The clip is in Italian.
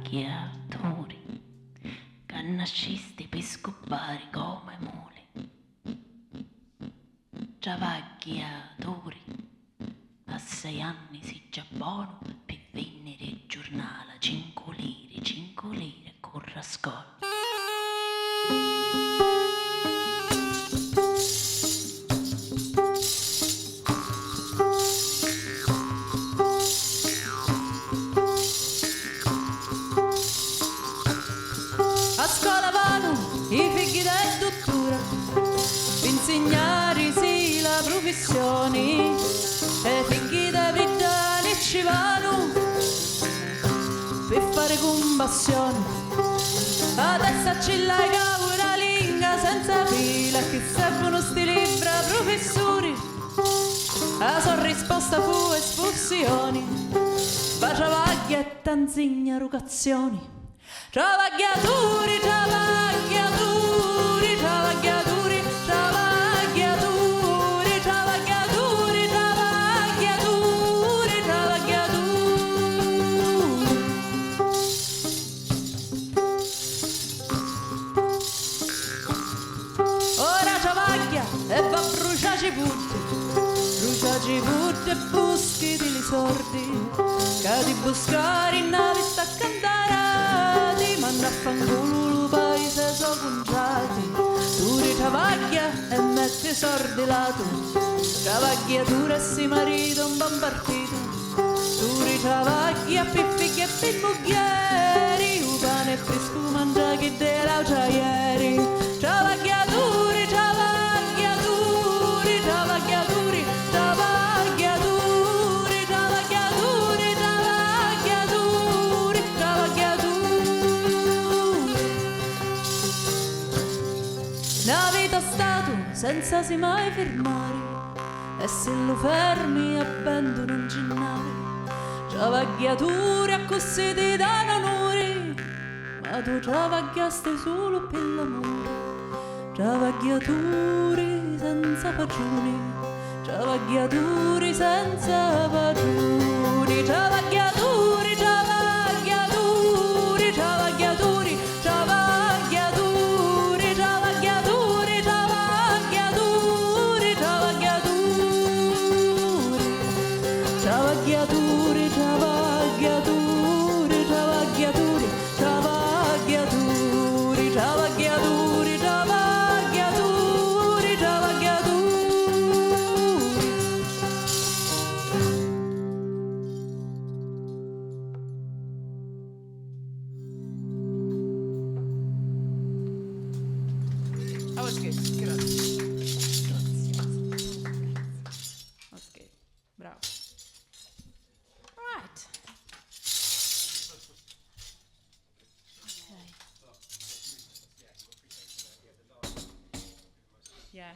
travagliatori, che nascisti per scopare come muli. Travagliatori, a 6 anni si già buono per venire il giornale 5 lire, corra a scuola. A scuola vanno i figli del dottore, per insegnare sì la professione, e i figli dei britanni ci vanno per fare compassione. Adesso ci l'hai una lingua senza fila, che servono sti libri a professori, la sua risposta fu espulsioni, faccia e t'insegna educazioni. Travagliatori, travagliatori, travagliatori, travagliatori, travagliatori, travagliatori, travagliatori. Ora travaglia e va a bruciarci putte e buschi di sordi, che di buscare in nave sta a cantare, manna a fanculo lo paese so conciati, tu travaglia e metti sordi lato, travagliatura e si marito un buon partito, tu travaglia per figli e per moglieri, un pane e fresco mangia che te l'ho già ieri, travagliatori, travagliatori, travagliatori, travagliatori, travagliatori, travagliatori, travagliatori. Una vita stato senza si mai fermare, e se lo fermi abbandona un ginnare, travagliatori a così ti danno onore, ma tu travagliaste solo per l'amore, travagliatori senza pagioni, travagliatori senza pagioni, travagliatori, travagliatori, travagliatori, travagliatori, travagliatori, travagliatori, travagliatori, travagliatori, travagliatori, travagliatori, travagliatori, travagliatori, travagliatori, travagliatori. That was good. Grazie. That was good. Bravo. All right. Okay. Yeah.